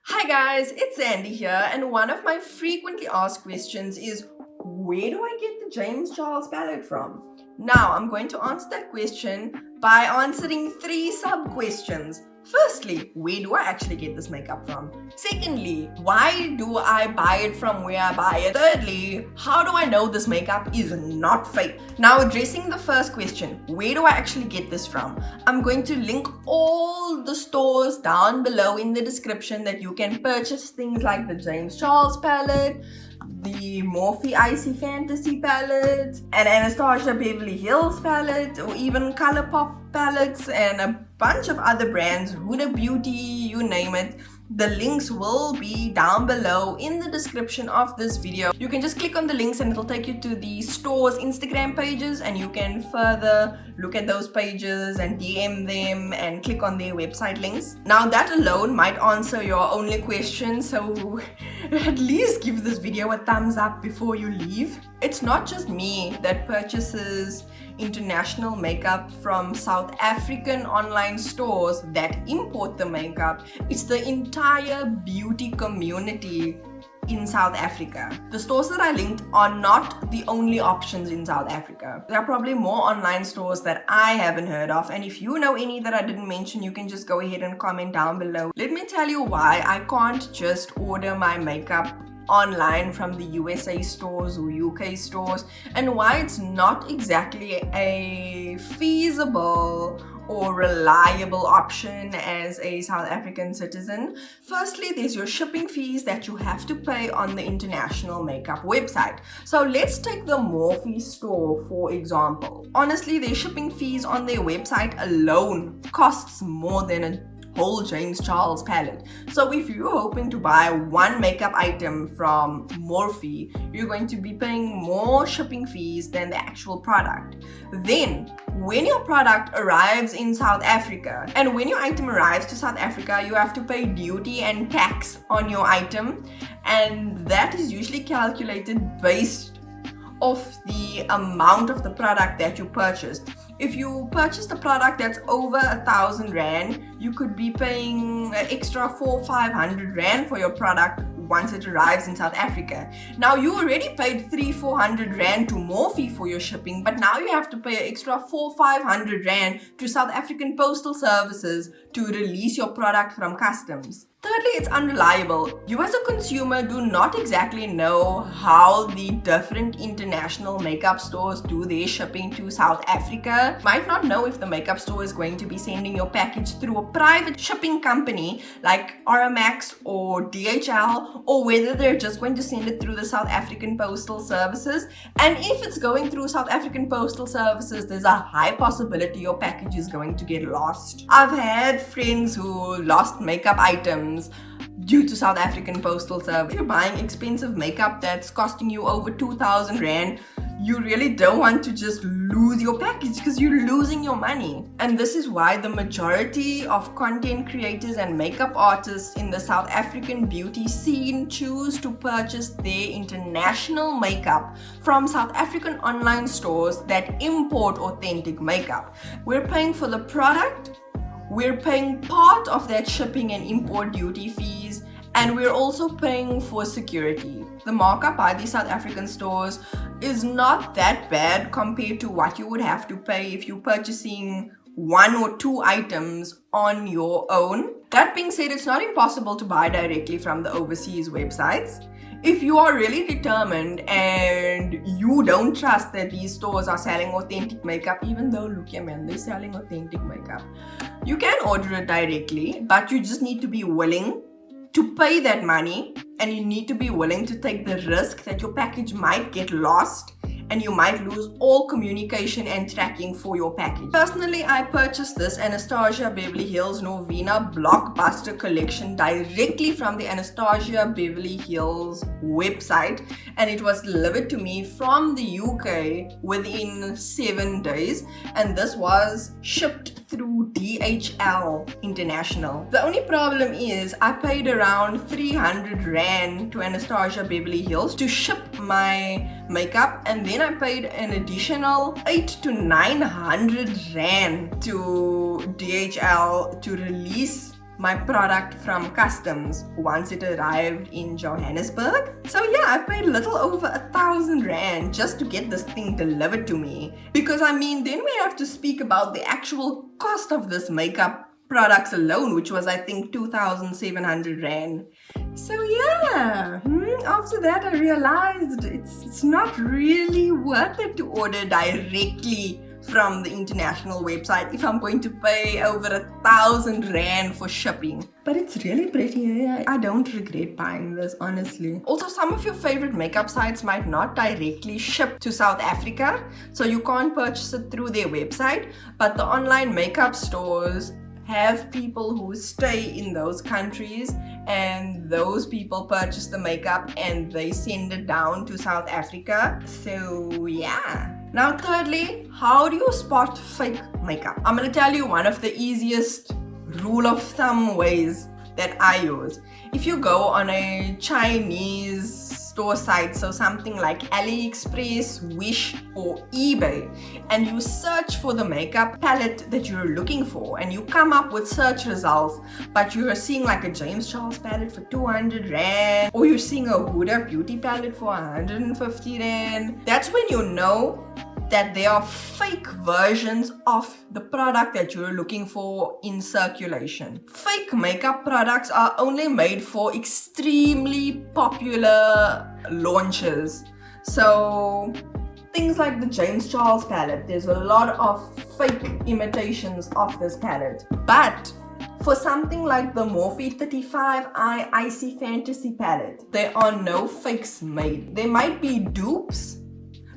Hi guys, it's Sandy here, and one of my frequently asked questions is where do I get the James Charles palette from? Now, I'm going to answer that question by answering three sub questions. Firstly, where do I actually get this makeup from? Secondly, why do I buy it from where I buy it? Thirdly, how do I know this makeup is not fake? Now, addressing the first question, where do I actually get this from? I'm going to link all the stores down below in the description that you can purchase things like the James Charles palette, the Morphe Icy Fantasy palette, an Anastasia Beverly Hills palette, or even Colourpop palettes, and a bunch of other brands, Huda Beauty, you name it. The links will be down below in the description of this video. You can just click on the links and it'll take you to the store's Instagram pages, and you can further look at those pages and DM them and click on their website links. Now that alone might answer your only question, so at least give this video a thumbs up before you leave. It's not just me that purchases international makeup from South African online stores that import the makeup. It's the entire beauty community in South Africa. The stores that I linked are not the only options in South Africa. There are probably more online stores that I haven't heard of, and if you know any that I didn't mention, you can just go ahead and comment down below. Let me tell you why I can't just order my makeup online from the USA stores or UK stores, and why it's not exactly a feasible or reliable option as a South African citizen. Firstly, there's your shipping fees that you have to pay on the international makeup website. So let's take the Morphe store for example. Honestly, their shipping fees on their website alone costs more than a whole James Charles palette. So if you're hoping to buy one makeup item from Morphe, you're going to be paying more shipping fees than the actual product. Then, when your product arrives in South Africa, and when your item arrives to South Africa, you have to pay duty and tax on your item, and that is usually calculated based off the amount of the product that you purchased. If you purchase the product that's over 1,000 Rand, you could be paying an extra 400-500 Rand for your product once it arrives in South Africa. Now, you already paid 300-400 Rand to Morphe for your shipping, but now you have to pay an extra 400-500 Rand to South African Postal Services to release your product from customs. Thirdly, it's unreliable. You as a consumer do not exactly know how the different international makeup stores do their shipping to South Africa. Might not know if the makeup store is going to be sending your package through a private shipping company like RMX or DHL, or whether they're just going to send it through the South African Postal Services. And if it's going through South African Postal Services, there's a high possibility your package is going to get lost. I've had friends who lost makeup items due to South African Postal Service. If you're buying expensive makeup that's costing you over 2,000 Rand, you really don't want to just lose your package because you're losing your money. And this is why the majority of content creators and makeup artists in the South African beauty scene choose to purchase their international makeup from South African online stores that import authentic makeup. We're paying for the product, we're paying part of that shipping and import duty fees, and we're also paying for security. The markup by these South African stores is not that bad compared to what you would have to pay if you're purchasing one or two items on your own. That being said, it's not impossible to buy directly from the overseas websites. If you are really determined and you don't trust that these stores are selling authentic makeup, even though look here man, they're selling authentic makeup, you can order it directly, but you just need to be willing to pay that money, and you need to be willing to take the risk that your package might get lost and you might lose all communication and tracking for your package. Personally, I purchased this Anastasia Beverly Hills Novena Blockbuster collection directly from the Anastasia Beverly Hills website, and it was delivered to me from the UK within 7 days, and this was shipped through DHL International. The only problem is I paid around 300 Rand to Anastasia Beverly Hills to ship my makeup, and then I paid an additional 800 to 900 Rand to DHL to release my product from customs once it arrived in Johannesburg. So yeah, I paid a little over 1,000 rand just to get this thing delivered to me. Because I mean, then we have to speak about the actual cost of this makeup products alone, which was I think 2,700 rand. So yeah, after that I realized it's not really worth it to order directly from the international website if I'm going to pay over 1,000 rand for shipping. But it's really pretty. I don't regret buying this, honestly. Also, some of your favorite makeup sites might not directly ship to South Africa, so you can't purchase it through their website, but the online makeup stores have people who stay in those countries, and those people purchase the makeup and they send it down to South Africa. So yeah. Now thirdly, how do you spot fake makeup? I'm gonna tell you one of the easiest rule of thumb ways that I use. If you go on a Chinese store site, so something like AliExpress, Wish or eBay, and you search for the makeup palette that you're looking for and you come up with search results, but you're seeing like a James Charles palette for 200 rand, or you're seeing a Huda beauty palette for 150 rand, that's when you know that there are fake versions of the product that you're looking for in circulation. Fake makeup products are only made for extremely popular launches. So things like the James Charles palette, there's a lot of fake imitations of this palette. But for something like the Morphe 35i Icy Fantasy palette, there are no fakes made. There might be dupes,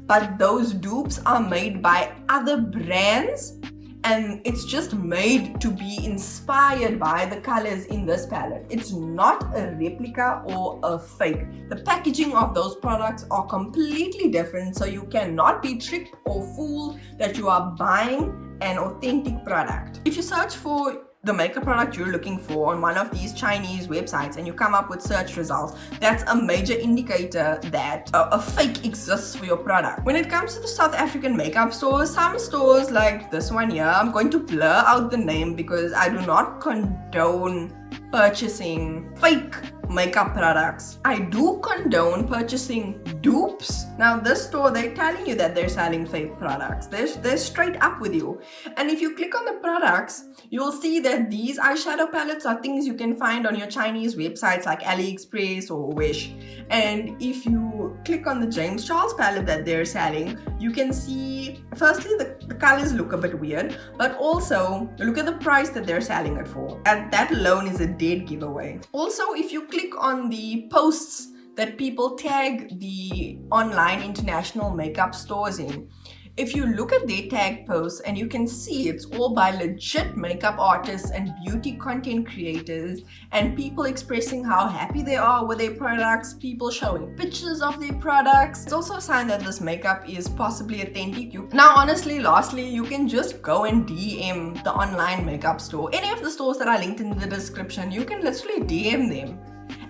but those dupes are made by other brands and it's just made to be inspired by the colors in this palette. It's not a replica or a fake. The packaging of those products are completely different, so you cannot be tricked or fooled that you are buying an authentic product. If you search for the makeup product you're looking for on one of these Chinese websites and you come up with search results, that's a major indicator that a fake exists for your product. When it comes to the South African makeup stores, some stores like this one here, I'm going to blur out the name because I do not condone purchasing fake makeup products. I do condone purchasing dupes. Now this store, they're telling you that they're selling fake products. They're straight up with you. And if you click on the products, you'll see that these eyeshadow palettes are things you can find on your Chinese websites like AliExpress or Wish. And if you click on the James Charles palette that they're selling, you can see, firstly, the colors look a bit weird, but also look at the price that they're selling it for. And that alone is a dead giveaway. Also, if you click on the posts that people tag the online international makeup stores in, if you look at their tag posts and you can see it's all by legit makeup artists and beauty content creators and people expressing how happy they are with their products, people showing pictures of their products. It's also a sign that this makeup is possibly authentic. Now honestly, lastly, you can just go and DM the online makeup store. Any of the stores that I linked in the description, you can literally DM them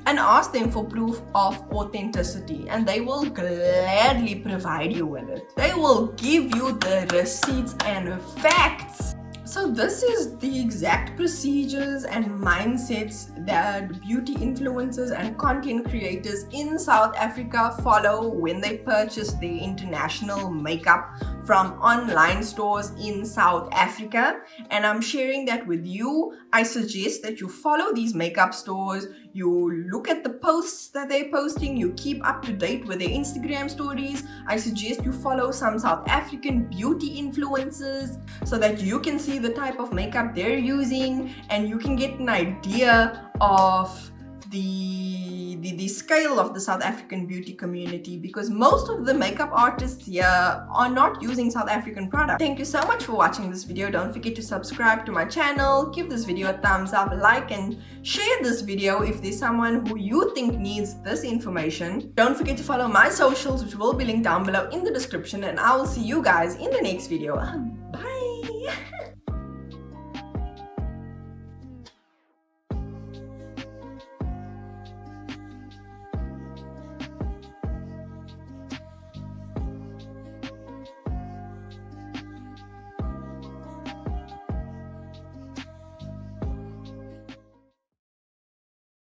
and ask them for proof of authenticity, and they will gladly provide you with it. They will give you the receipts and facts. So this is the exact procedures and mindsets that beauty influencers and content creators in South Africa follow when they purchase their international makeup from online stores in South Africa. And I'm sharing that with you. I suggest that you follow these makeup stores, you look at the posts that they're posting, you keep up to date with their Instagram stories. I suggest you follow some South African beauty influencers so that you can see the type of makeup they're using and you can get an idea of the scale of the South African beauty community, because most of the makeup artists here are not using South African products. Thank you so much for watching this video. Don't forget to subscribe to my channel, give this video a thumbs up, like and share this video if there's someone who you think needs this information. Don't forget to follow my socials, which will be linked down below in the description, and I will see you guys in the next video.